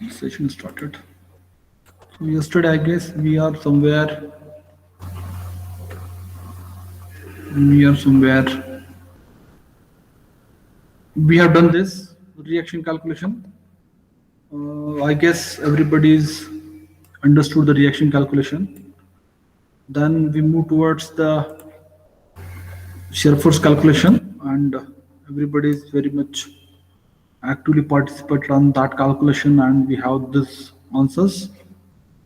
The session started. So yesterday, I guess we are somewhere, we have done this reaction calculation. I guess everybody's understood the reaction calculation. Then we move towards the shear force calculation, and everybody is very much actively participated on that calculation, and we have this answers.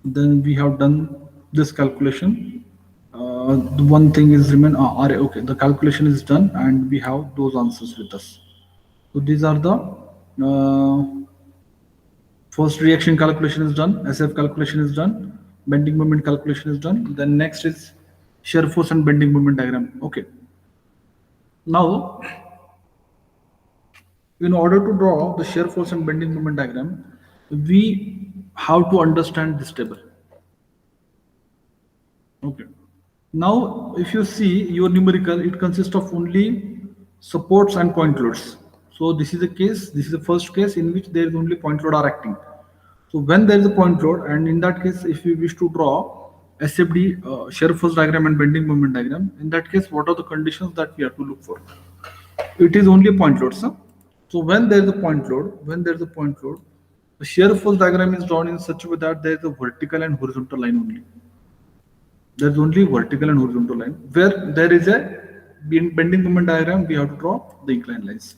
Then we have done this calculation. The one thing is remain okay, the calculation is done and we have those answers with us. So these are the first reaction calculation is done, SF calculation is done, bending moment calculation is done. Then next is shear force and bending moment diagram. Okay, now in order to draw the shear force and bending moment diagram, we have to understand this table. Okay. Now, if you see your numerical, it consists of only supports and point loads. So this is a case, this is the first case in which there is only point load are acting. So when there is a point load, and in that case, if you wish to draw SFD, shear force diagram and bending moment diagram, in that case, what are the conditions that we have to look for? It is only a point load, sir. So when there is a point load, the shear force diagram is drawn in such a way that there is a vertical and horizontal line only. There's only vertical and horizontal line. Where there is a bending moment diagram, we have to draw the inclined lines.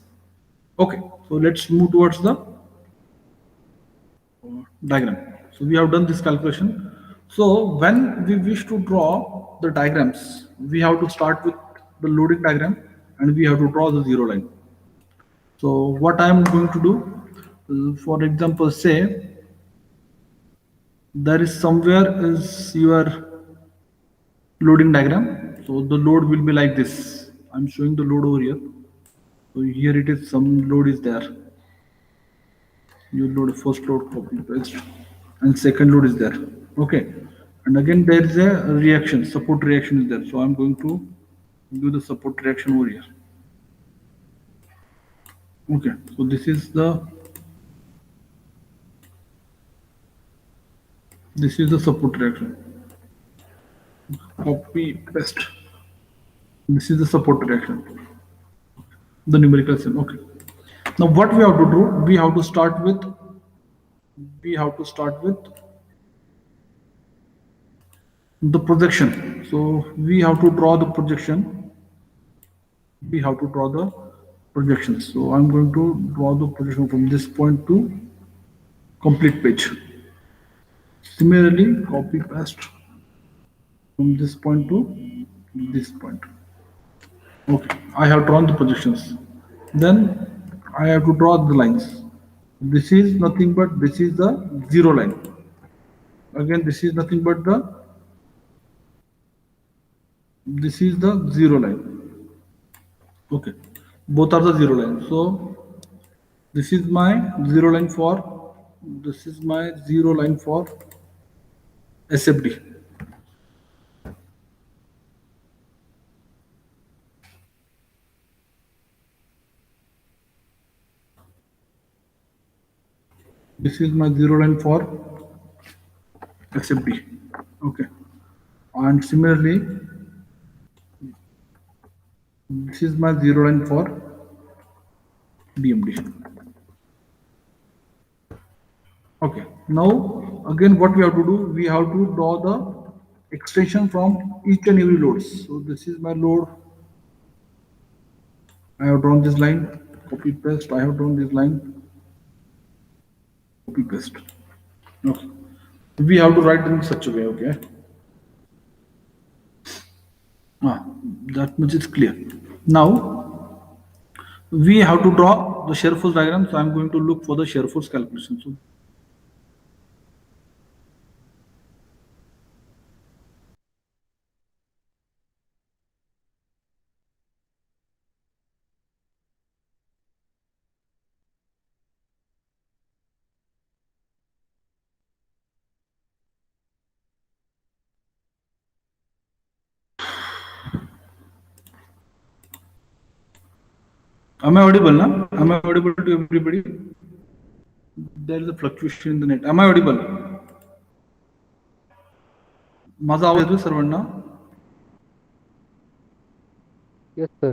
Okay, so let's move towards the diagram. So we have done this calculation. So when we wish to draw the diagrams, we have to start with the loading diagram and we have to draw the zero line. So what I am going to do, for example, say there is somewhere is your loading diagram. So the load will be like this. I'm showing the load over here. So here it is, some load is there. You load first load, copy paste, and second load is there. Okay, and again there is a reaction, support reaction is there. So I'm going to do the support reaction over here. Okay, so this is the support reaction. Copy paste. This is the support reaction. The numerical sim. Okay. Now what we have to do? We have to start with the projection. So we have to draw the projection. So I'm going to draw the projection from this point to complete page. Similarly, copy paste from this point to this point. Okay, I have drawn the projections. Then I have to draw the lines. This is nothing but this is the zero line. Again, this is nothing but this is the zero line. Okay, both are the zero line. So this is my zero line for SFD. This is my zero line for SFD. Okay, and similarly, this is my zero line for BMD. Okay, now again what we have to do, we have to draw the extension from each and every loads. So this is my load. I have drawn this line, copy paste. I have drawn this line, copy paste. Okay, we have to write in such a way. Okay, that much is clear. Now we have to draw the shear force diagram. So I'm going to look for the shear force calculation. So am I audible now? Am I audible to everybody? there is a fluctuation in the net. Am I audible? माझा आवाज येतोय सर्वांना? Yes, sir.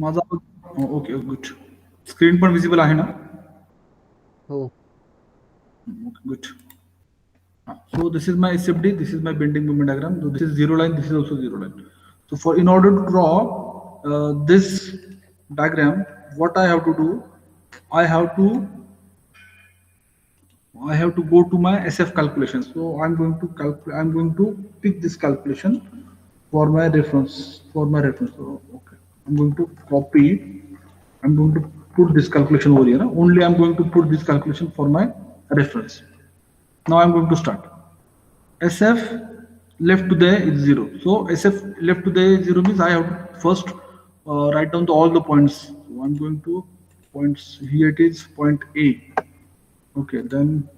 माझा आवाज okay good. Screen पण visible आहे ना? Oh, Good. So this is my SFD, this is my bending moment diagram. So this is zero line, this is also zero line. So for in order to draw this diagram, what I have to do, I have to go to my SF calculation. So I'm going to I'm going to pick this calculation for my reference. So, okay, I'm going to copy. I'm going to put this calculation over here. Only I'm going to put this calculation for my reference. Now I'm going to start. SF left to the is 0. So SF left to the 0 means I have to first write down all the points. So I'm going to points. Here it is point A. Okay, then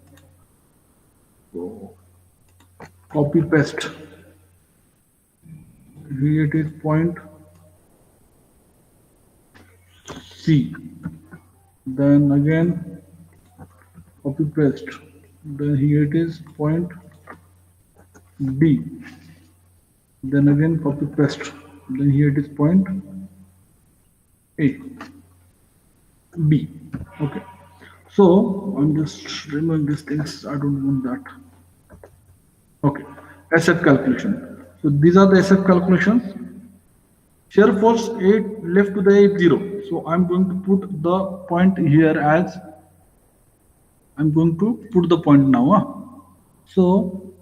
copy paste. Here it is point C. Then again copy paste. Then here it is point B. Then again copy paste. Then here it is point A. B. Okay. So I'm just removing these things. I don't want that. Okay. SF calculation. So these are the SF calculations. Shear force 8 left to the 8 0. So I'm going to put the point here as I'm going to put the point now. So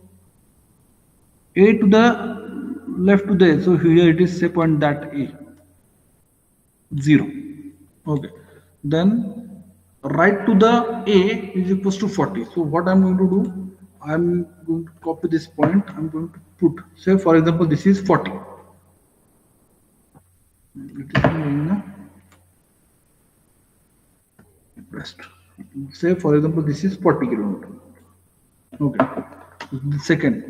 A to the left to the, so here it is say point that A 0. Okay. Then right to the A is equals to 40. So what I'm going to do, I'm going to copy this point. I'm going to put, say for example, this is 40. Say for example, this is 40 kilometer. Okay. Second,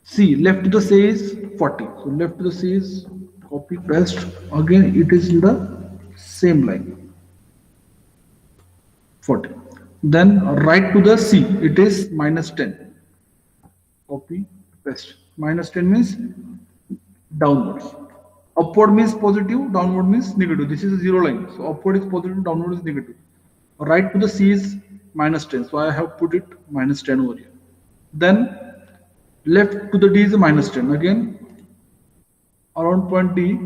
C left to the C is 40. So left to the C is copy paste. Again, it is in the same line. 40. Then right to the C, it is minus 10. Copy paste. Minus 10 means downwards. Upward means positive, downward means negative. This is a zero line. So upward is positive, downward is negative. Right to the C is minus 10. So I have put it minus 10 over here. Then left to the D is a minus 10. Again, around point D,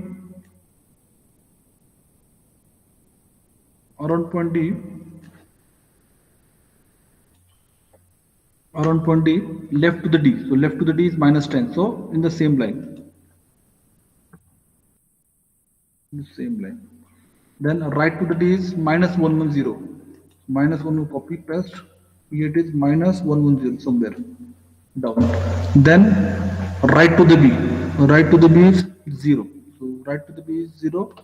left to the D. So left to the D is minus 10. So in the same line. Then right to the D is minus 110. Minus 1 copy paste. Here it is minus 110 somewhere down. Then right to the B. Right to the B is 0. So right to the B is 0.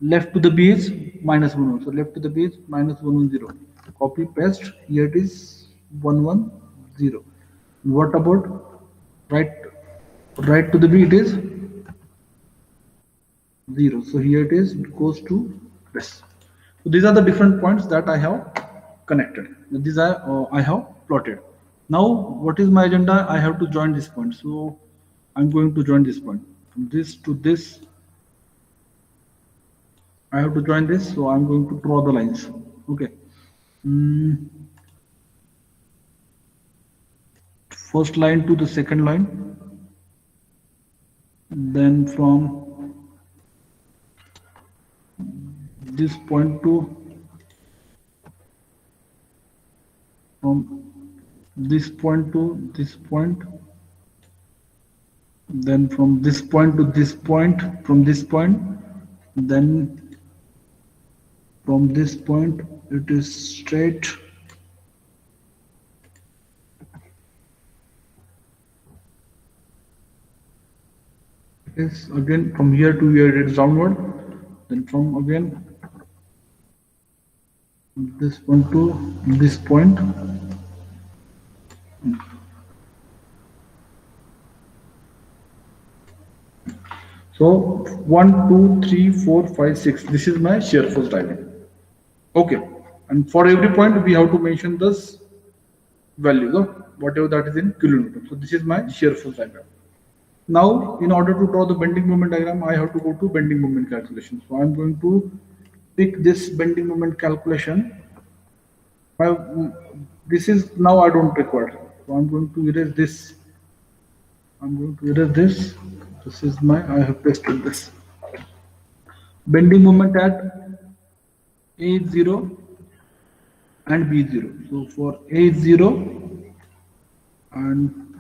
Left to the B is minus 1. So left to the B is minus 110. Copy paste. Here it is 110. What about right to the B? It is 0. So here it is, it goes to this. So these are the different points that I have connected. These are I have plotted. Now what is my agenda? I have to join this point. So I'm going to join this point. From this to this, I have to join this. So I'm going to draw the lines. Okay. First line to the second line. Then from this point to this point to this point, then from this point to this point, from this point, then from this point it is straight. Yes, again from here to here it is downward. Then from again this point to this point. So 1, 2, 3, 4, 5, 6. This is my shear force diagram. Okay. And for every point, we have to mention this values of whatever that is in kilonewton. So this is my shear force diagram. Now, in order to draw the bending moment diagram, I have to go to bending moment calculation. So I'm going to pick this bending moment calculation. This is now I don't require. So I'm going to erase this. I'm going to erase this. This is my, I have pasted this. Bending moment at A is 0 and B is 0. So for A is 0 and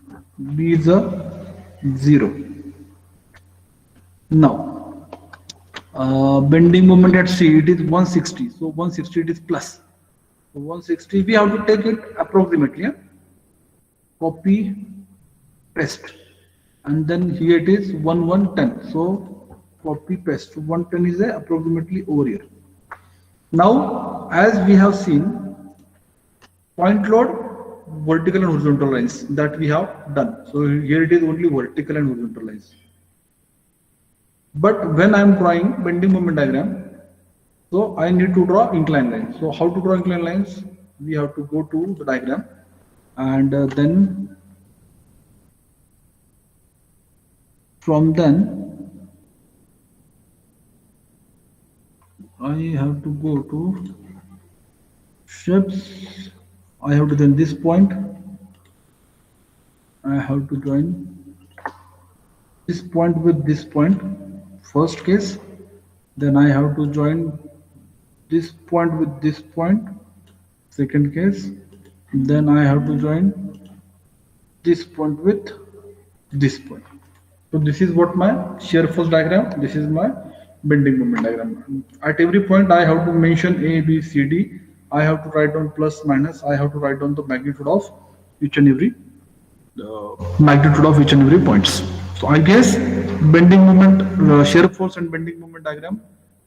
B is a 0. Now, bending moment at C, it is 160. So 160 it is plus. So 160, we have to take it approximately. Yeah? Copy, paste. And then here it is 110. So copy, paste. So 110 is approximately over here. Now, as we have seen, point load, vertical and horizontal lines that we have done. So here it is only vertical and horizontal lines. But when I am drawing bending moment diagram, so I need to draw inclined lines. So how to draw inclined lines? We have to go to the diagram and then from then I have to go to shapes. I have to join this point. I have to join this point with this point. First case. Then I have to join this point with this point. Second case. Then I have to join this point with this point. So this is what my shear force diagram. This is my bending moment diagram. At every point I have to mention A, B, C, D. I have to write down plus minus. I have to write down the magnitude of each and every points. So I guess bending moment, shear force and bending moment diagram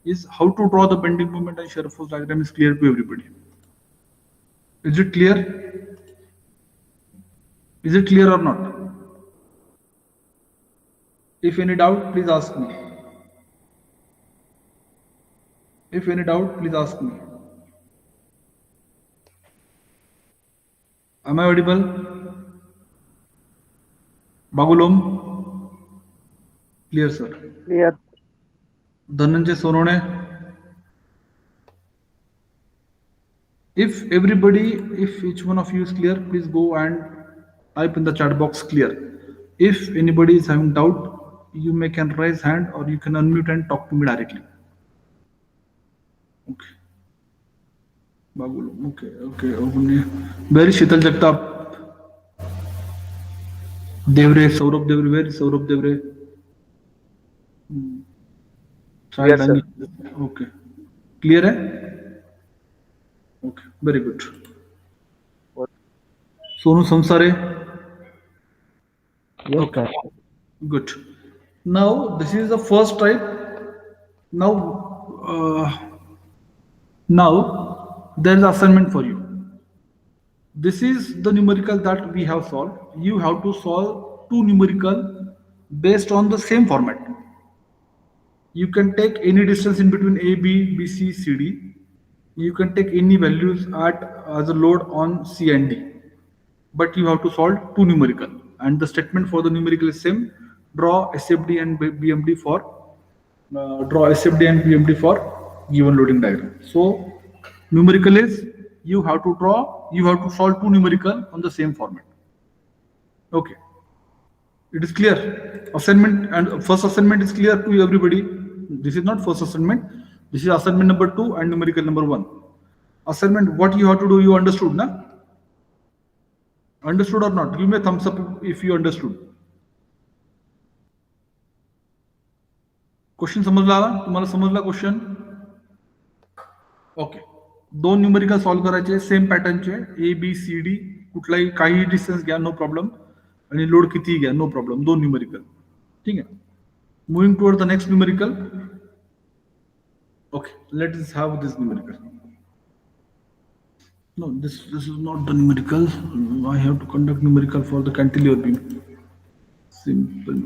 is how to draw the bending moment and shear force diagram is clear to everybody. Is it clear? Is it clear or not? If any doubt, please ask me. If any doubt, please ask me. Am I audible? Bagulom? Clear, sir. Clear. Dhananjay Sonone? If everybody, if each one of you is clear, please go and type in the chat box clear. If anybody is having doubt, you may can raise hand or you can unmute and talk to me directly. Okay. Bagulom. Okay. Where is Shital Jagtap? Devre, Saurabh Devre, where is Saurabh Devre? Yes, sir. Okay. Clear hai? Okay, very good. Sonu Samsare? Yes, Okay, sir. good. Now, this is the first type. Now there is assignment for you. This is the numerical that we have solved. You have to solve two numerical based on the same format. You can take any distance in between A, B, B, C, C, D. You can take any values at as a load on C and D. But you have to solve two numerical. And the statement for the numerical is same. Draw SFD and BMD for given loading diagram. So numerical is you have to solve two numerical on the same format. Okay. It is clear. Assignment and first assignment is clear to everybody. This is not first assignment. This is assignment number 2 and numerical number 1. Assignment, what you have to do, you understood, na? Understood or not? Give me a thumbs up if you understood. Question समजला तुम्हाला समजला question okay दोन numerical solve करायचे same पॅटर्नचे A B C D कुठलाही काही distance घ्या no problem आणि लोड कितीही घ्या नो प्रॉब्लेम दोन न्यूमेरिकल ठीक आहे moving toward the next numerical okay let's have this numerical no this is not the numerical I have to conduct numerical for the cantilever beam simple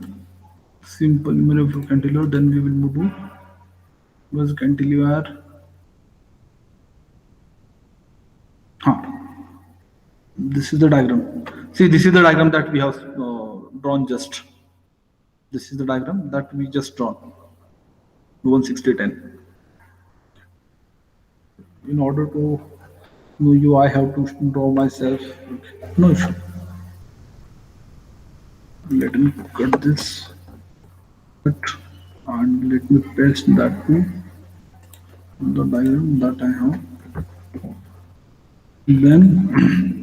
numerical for cantilever then we will move to was cantilever This is the diagram. See, this is the diagram that we have drawn just. This is the diagram that we just drawn. 16010. In order to know you, I have to draw myself. No issue. Let me cut this. And let me paste that to the diagram that I have. Then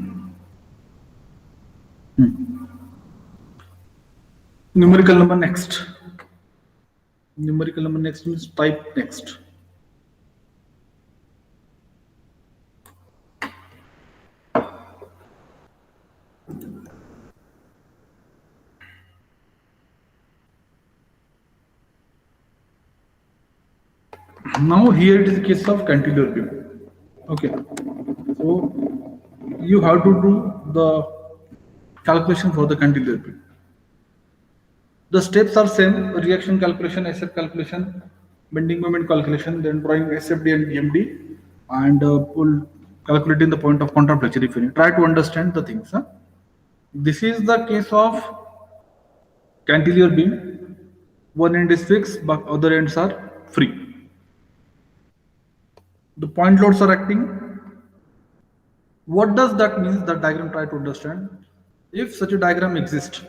numerical number next. Numerical number next means type next. Now here it is a case of cantilever beam. Okay, so you have to do the calculation for the cantilever beam. The steps are same: reaction calculation, SF calculation, bending moment calculation, then drawing SFD and DMD, and calculating the point of contact flexure. If you try to understand the things. Huh? This is the case of cantilever beam. One end is fixed, but other ends are free. The point loads are acting. What does that mean? That diagram, try to understand. If such a diagram exists,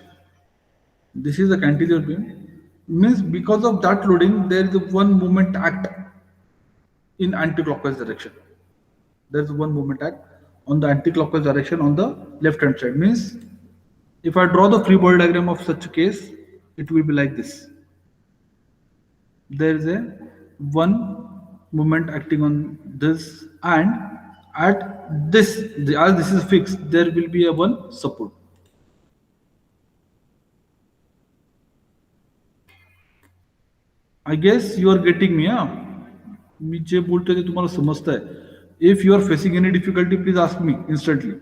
this is a cantilever beam, means because of that loading, there is one moment act in anti-clockwise direction. There is one moment act on the anti-clockwise direction on the left hand side. Means if I draw the free body diagram of such a case, it will be like this. There is a one moment acting on this, and at this, as this is fixed, there will be a one support. I guess you are getting me. मी जे बोलतोय ते तुम्हाला समजतंय. If you are facing any difficulty, please ask me instantly.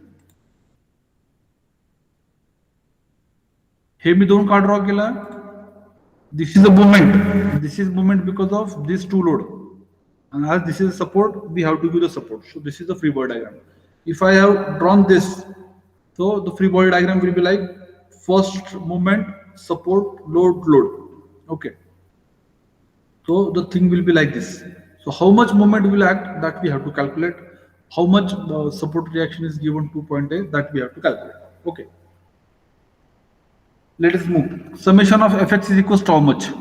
हे मी दोन का draw केला? This is a movement. This is movement because of these two load. And as this is support, we have to give the support. So this is the free body diagram. If I have drawn this, so the free body diagram will be like first movement, support, load, load. Okay. So the thing will be like this. So how much moment will act, that we have to calculate. How much support reaction is given to point A, that we have to calculate. Okay. Let us move. Summation of Fx is equals to how much?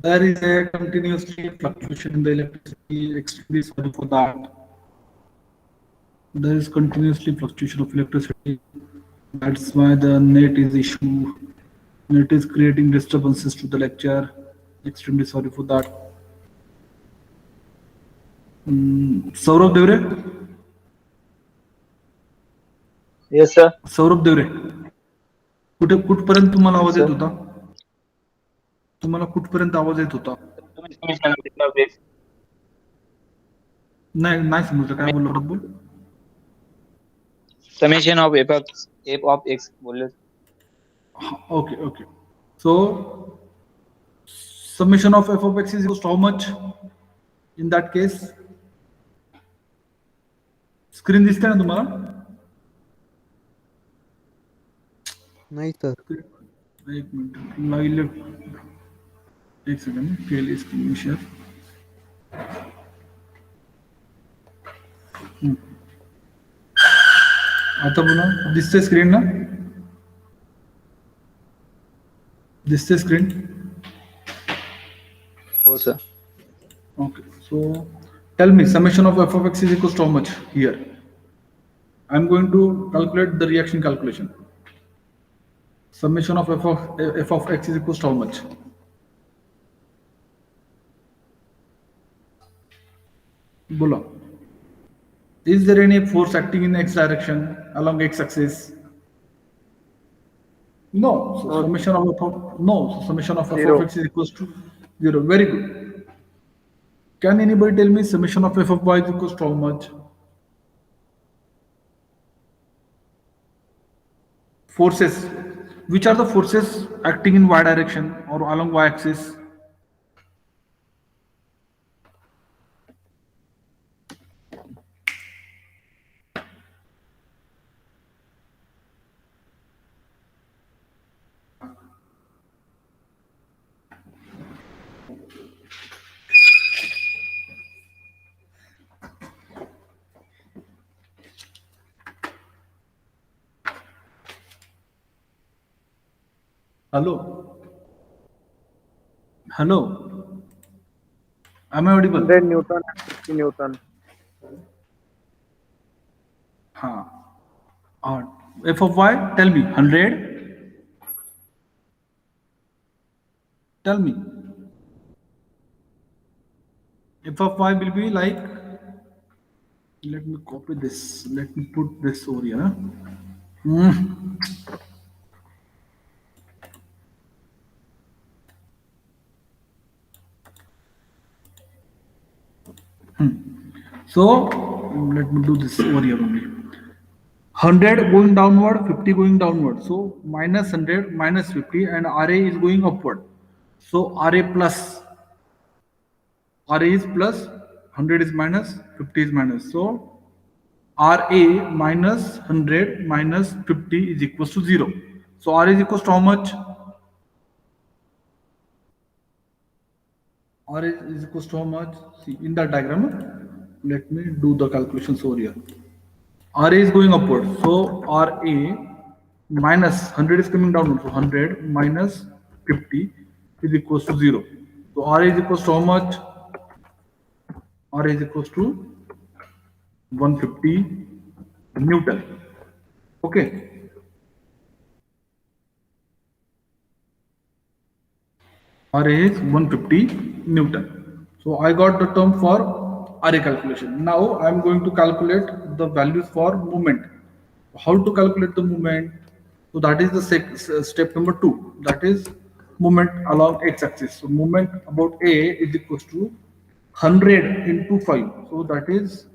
There is a continuously fluctuation in the electricity. Extremely sorry for that. There is continuously fluctuation of electricity. That's why the net is issue. Net is creating disturbances to the lecture. Extremely sorry for that. Saurabh Devre. Yes, sir. Saurabh देवरे, कुठपर्यंत तुम्हाला आवाज येत होता? तुम्हाला कुठपर्यंत आवाज येत होता? तुम्ही सांगा तिथला बेस. नाही समजलं काय बोलला बोल. summation of f of x बोले. Okay, okay. So summation of f of x is equals to how much in that case? Screen दिसते ना तुम्हाला? नाही सर. एक मिनिट लाईव्ह एक सेकंड केली स्क्रीन शेअर. आता बोला दिसते स्क्रीन ना? दिसते स्क्रीन? हो sir. Okay, so tell me summation of f of x is equals to how much here? I'm going to calculate the reaction calculation. Summation of f of x is equals to how much? Bola. Is there any force acting in x direction along x axis? No. So No. summation of summation of f Zero. of x is equals to 0. Very good. Can anybody tell me summation of f of y is equals to how much? Forces. Which are the forces acting in y direction or along y axis? Hello? Hello? Am I audible? 100 Newton and 50 Newton. Huh. F of y, tell me, 100? Tell me. F of y will be like, let me copy this, let me put this over here. Hmm. So let me do this over here only. 100 going downward, 50 going downward. So minus 100, minus 50, and RA is going upward. So RA plus, RA is plus, 100 is minus, 50 is minus. So RA minus 100 minus 50 is equals to 0. So RA is equals to how much? RA is equals to how much? See, in that diagram, let me do the calculations over here. RA is going upward. So RA minus 100 is coming downward. So 100 minus 50 is equals to 0. So RA is equals to how much? RA is equals to 150 Newton. Okay. RA is 150 Newton. So I got the term for RA calculation. Now I am going to calculate the values for moment. How to calculate the moment? So that is the step number 2. That is moment along x-axis. So moment about A is equals to 100 into 5. So that is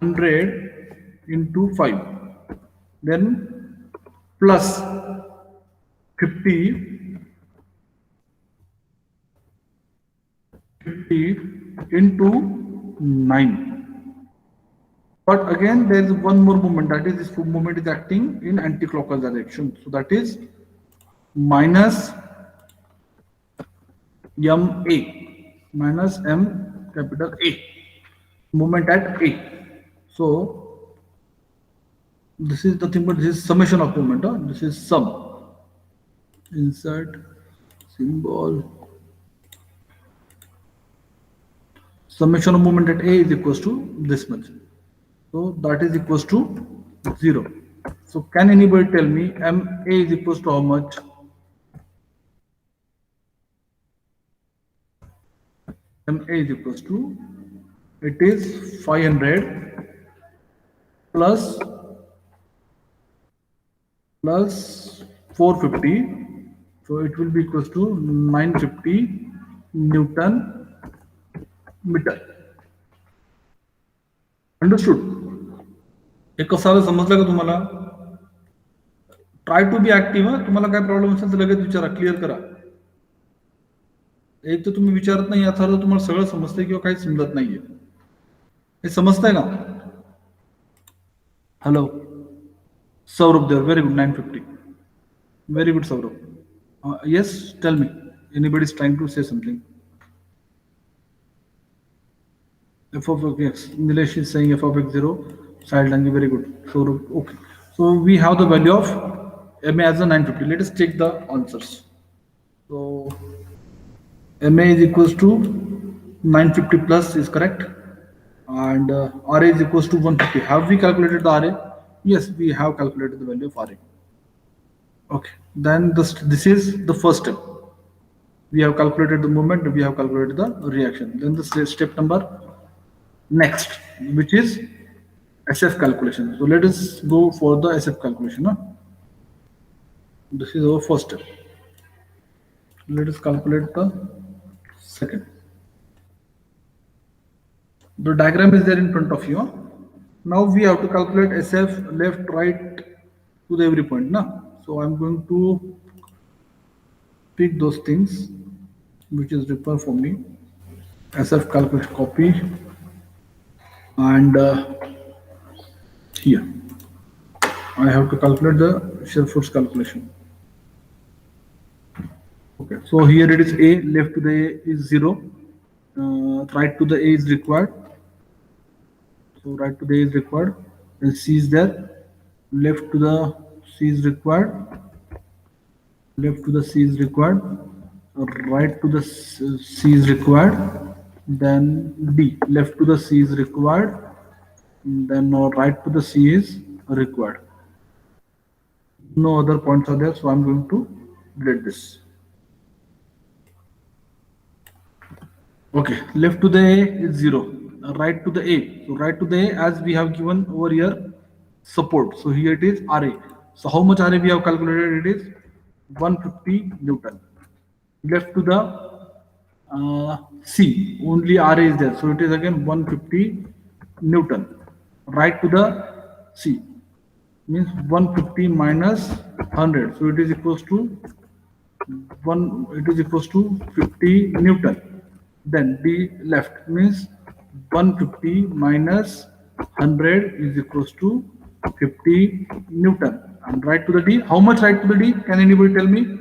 100 into 5. Then plus 50 into 9. But again, there is one more moment, that is this moment is acting in anti-clockwise direction. So that is minus MA, minus M capital A, moment at A. So this is the thing, but this is summation of moment. Huh? This is sum. Insert symbol. Summation of moment at A is equals to this much. So that is equals to 0. So can anybody tell me MA is equals to how much? MA is equals to, it is 500 plus 450. So it will be equals to 950 Newton meter. Understood? हे कसं आलं समजलं का तुम्हाला? Try to be active. तुम्हाला काय problem असेल तर लगेच विचारा, क्लिअर करा. एक तर तुम्ही विचारत नाही याचा अर्थ तुम्हाला सगळं समजतंय किंवा काही समजत नाहीये. हे समजतंय का? Hello Saurabh they were, very good, 950. Very good, Saurabh. Yes, tell me. Anybody is trying to say something? F of x. Nilesh is saying f of x 0. Sahil Dangi, very good. Saurabh, okay. So we have the value of MA as a 950. Let us check the answers. So MA is equals to 950 plus is correct. And RA is equals to 150. Have we calculated the RA? Yes, we have calculated the value of RA. Okay, then this is the first step. We have calculated the moment, we have calculated the reaction. Then the step number next, which is SF calculation. So let us go for the SF calculation. This is our first step. Let us calculate the second. The diagram is there in front of you. Now we have to calculate SF left, right to the every point. So I'm going to pick those things which is required for me. SF calculation, copy, and here I have to calculate the shear force calculation. Okay, so here it is A, left to the A is 0, right to the A is required. So right to the A is required, then C is there, left to the C is required, left to the C is required, right to the C is required, then D, left to the C is required, then right to the C is required. No other points are there, so I'm going to delete this. Okay, left to the A is 0, right to the A. So right to the A, as we have given over here, support. So here it is RA. So how much RA we have calculated? It is 150 Newton. Left to the C, only RA is there. So it is again 150 Newton. Right to the C means 150 minus 100. So it is equals to 50 Newton. Then D left means 150 minus 100 is equals to 50 Newton. And right to the D, how much right to the D? Can anybody tell me?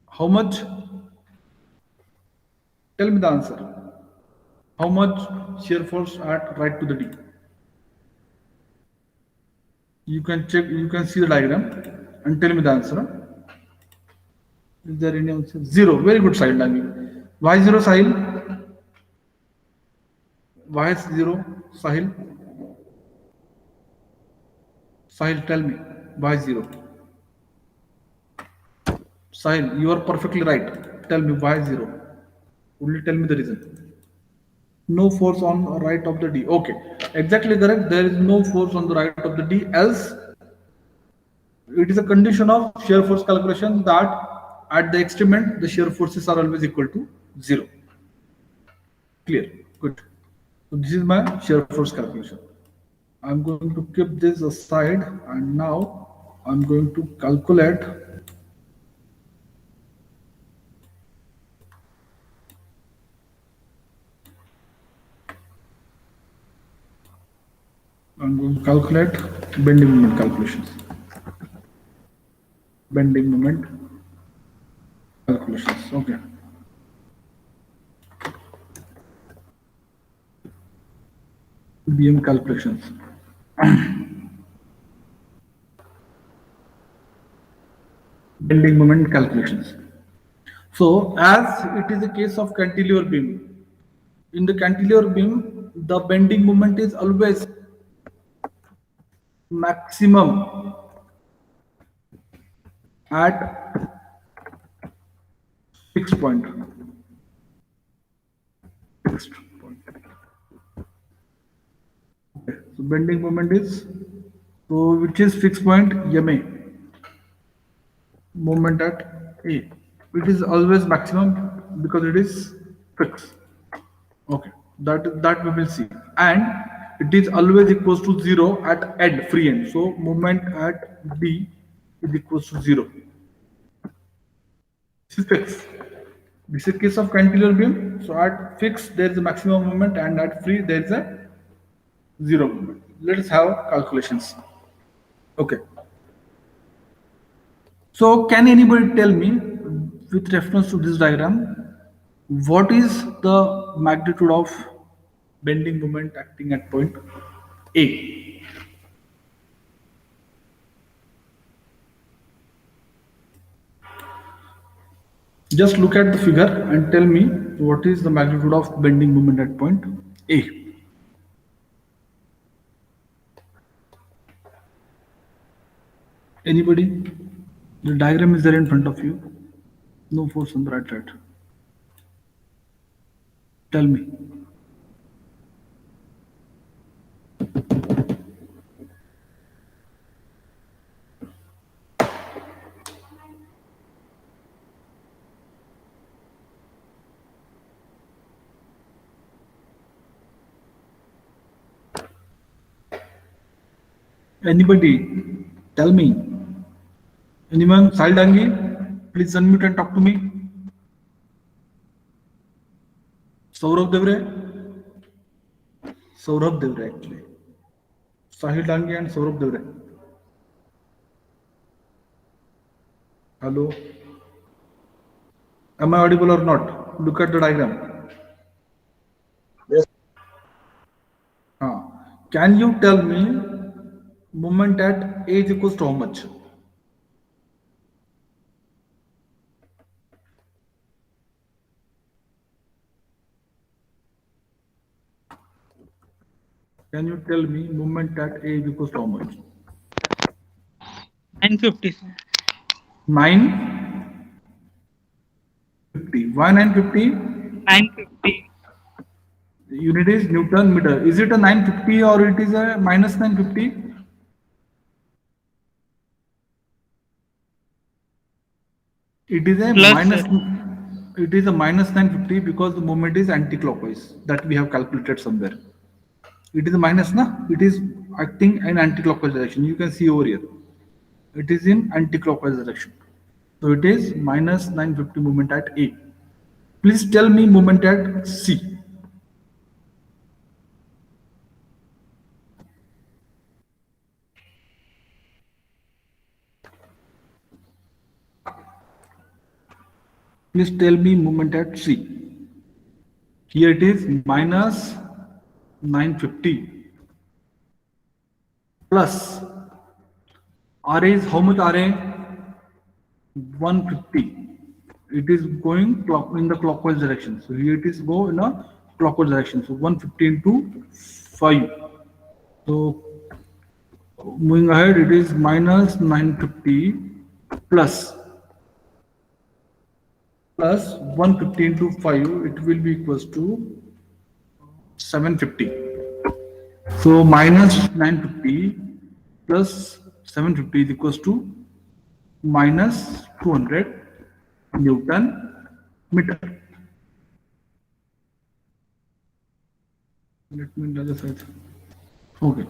How much? Tell me the answer. How much shear force at right to the D? You can check, you can see the diagram and tell me the answer. Is there any answer? 0. Very good, Sahil Dangi. Why 0, Sahil? Why is 0, Sahil? Sahil, tell me. Why 0? Sahil, you are perfectly right. Tell me why 0. Only tell me the reason. No force on right of the D. Okay, exactly correct. There is no force on the right of the D, else it is a condition of shear force calculation that at the extrement the shear forces are always equal to 0. Clear? Good. So this is my shear force calculation. I'm going to keep this aside, and now I'm going to calculate bending moment calculations. Bending moment calculations. Okay. BM calculations. Bending moment calculations. So, as it is a case of cantilever beam, in the cantilever beam, the bending moment is always maximum at fixed point. Fixed point. Okay. So bending moment is, so which is fixed point MA. Moment at A. It is always maximum because it is fixed. Okay, that we will see. And it is always equals to 0 at end, free end. So moment at D is equals to 0. This is fixed. This is case of cantilever beam. So at fixed there is a maximum moment and at free there is a 0 moment. Let us have calculations. Okay. So can anybody tell me with reference to this diagram, what is the magnitude of bending moment acting at point A? Just look at the figure and tell me what is the magnitude of bending moment at point A. Anybody? The diagram is there in front of you. No force on the right side. Tell me. Anybody? Tell me. Anyone? Sahil Dangi? Please unmute and talk to me. Saurabh Devre? Saurabh Devre actually. Sahil Dangi and Saurabh Devre. Hello? Am I audible or not? Look at the diagram. Yes. Can you tell me moment at A is equals to how much? Can you tell me moment at A is equals to how much? 950. 950. Why 950? 950. Unit is Newton meter. Is it a 950 or it is a minus 950? It is a Plus, minus. It is a minus 950 because the moment is anti-clockwise that we have calculated somewhere. It is a minus, na? It is acting in anti-clockwise direction. You can see over here. It is in anti-clockwise direction. So it is minus 950 moment at A. Please tell me moment at C. Please tell me moment at C. Here it is minus 950 plus RA is how much RA? 150. It is going in the clockwise direction. So here it is go in a clockwise direction. So 150 into 5. So moving ahead, it is minus 950 plus 150 into 5. It will be equals to 750. So minus 950 plus 750 is equals to minus 200 Newton meter. Let me do the other side. Okay.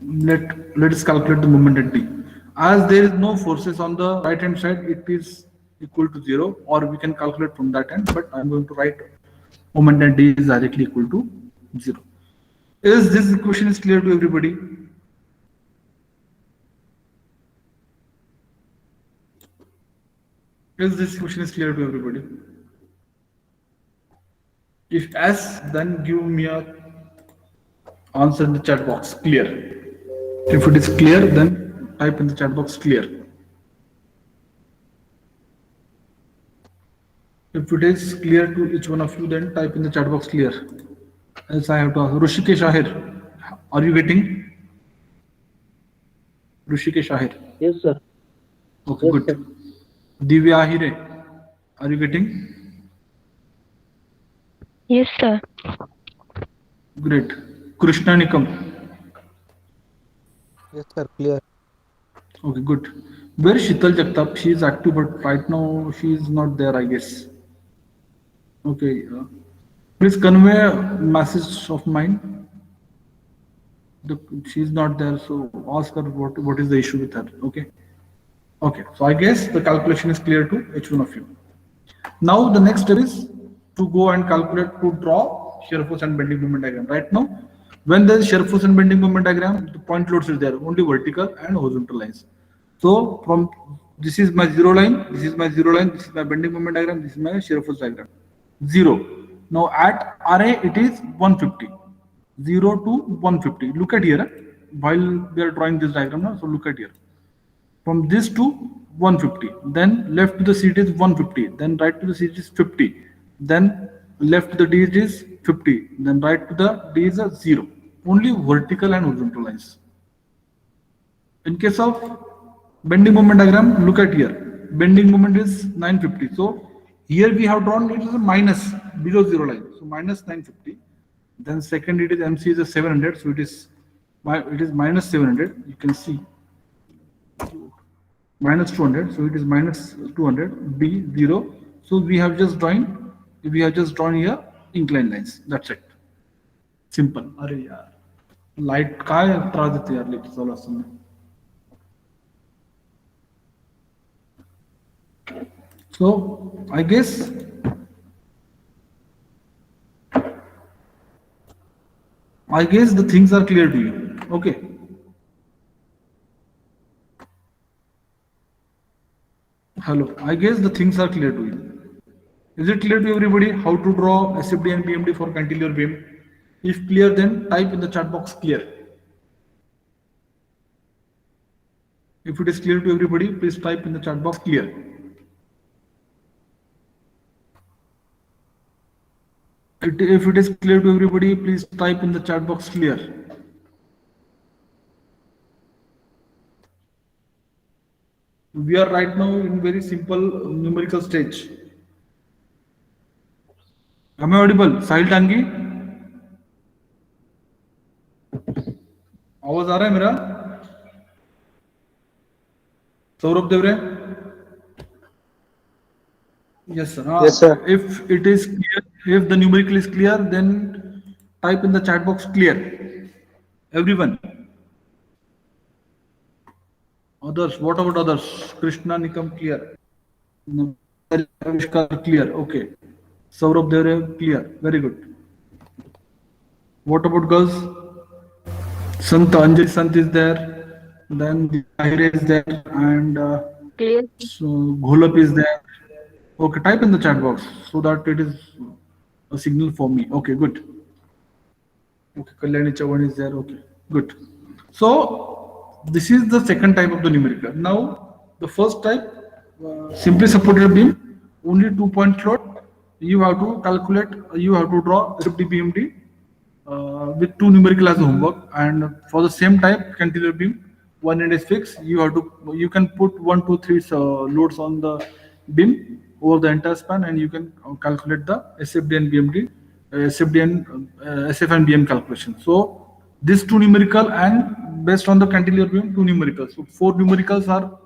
Let us calculate the moment at D. As there is no forces on the right hand side, it is equal to 0, or we can calculate from that end, but I'm going to write moment at D is directly equal to 0. Is this equation is clear to everybody? Is this equation is clear to everybody? If yes, then give me a answer in the chat box, clear. If it is clear, then type in the chat box clear. If it is clear to each one of you, then type in the chat box clear. Else I have to ask. Rushikesh Ahir, are you getting? Rushikesh Ahir. Yes, sir. Okay, Yes, good. sir. Divya Ahire, are you getting? Yes, sir. Great. Krishna Nikam. Yes, sir. Clear. Okay, good. Where is Shital Jagtap? She is active, but right now she is not there, I guess. Okay. Please convey a message of mine. The, she's not there, so ask her what is the issue with her. Okay. Okay. So I guess the calculation is clear to each one of you. Now the next step is to go and calculate to draw shear force and bending moment diagram. Right now, when there is shear force and bending moment diagram, the point loads is there, only vertical and horizontal lines. So from this is my zero line, this is my zero line, this is my bending moment diagram, this is my shear force diagram. Zero. Now at RA it is 150. 0 to 150. Look at here. While we are drawing this diagram now, so look at here. From this to 150, then left to the seat is 150, then right to the seat is 50, then left to the d is 50, then right to the d is a 0. Only vertical and horizontal lines. In case of bending moment diagram, look at here. Bending moment is 950, so here we have drawn it as a minus below zero line, so minus 950. Then second it is MC is a 700, so it is minus 700. You can see minus 200, so it is minus 200 b 0. So we have just drawn here inclined lines. That's it. Simple. अरे यार light काय त्रास देते यार light चालू असताना. So I guess the things are clear to you. Okay. Hello. I guess the things are clear to you. Is it clear to everybody how to draw SFD and BMD for cantilever beam? If clear, then type in the chat box clear. If it is clear to everybody, please type in the chat box clear. If it is clear to everybody, please type in the chat box clear. We are right now in very simple numerical stage. Am I audible? Sahil Tangi? आवाज आ रहा है मेरा? सौरभ देवरे? Yes, sir. Yes, sir. If it is clear, if the numerical is clear, then type in the chat box clear. Everyone. Others, what about others? Krishna Nikam clear. Avishkar clear. Okay. Saurabh Devre clear. Very good. What about girls? Sant Anjali Sant is there. Then Ahire is there, and Clear. so Gholap is there. Okay, type in the chat box so that it is a signal for me. Okay, good. Okay, Kalyani Chavan is there. Okay, good. So this is the second type of the numerical. Now the first type, simply supported beam, only 2 point load. You have to calculate. You have to draw SFD BMD with two numerical as a homework. And for the same type cantilever beam, one end is fixed. You can put 1, 2, 3 loads on the beam over the entire span, and you can calculate the SFD and BMD, SFD and SF and BM calculation. So these two numerical and based on the cantilever beam, two numericals. So four numericals are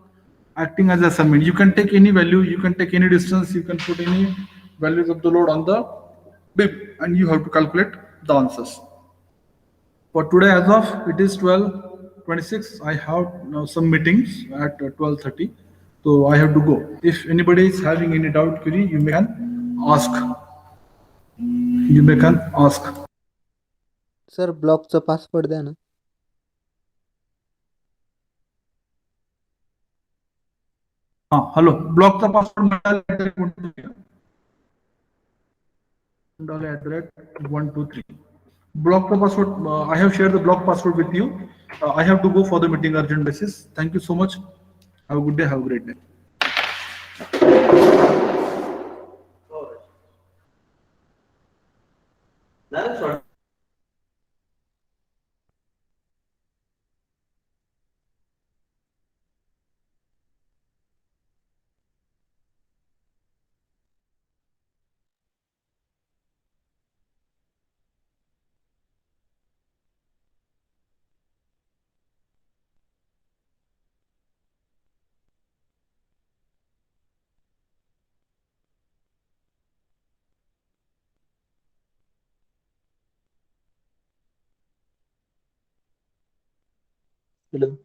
acting as assignment. You can take any value, you can take any distance, you can put any values of the load on the beam, and you have to calculate the answers. For today, as of it is 12:26, I have now some meetings at 12:30, so I have to go. If anybody is having any doubt, query, you may can ask. You may can ask. Sir ब्लॉकचा password द्या ना. हाँ, hello. Block the password $123. Block the password. I have shared the block password with you. I have to go for the meeting urgent basis. Thank you so much. Have a good day. Have a great day. That's what Hello.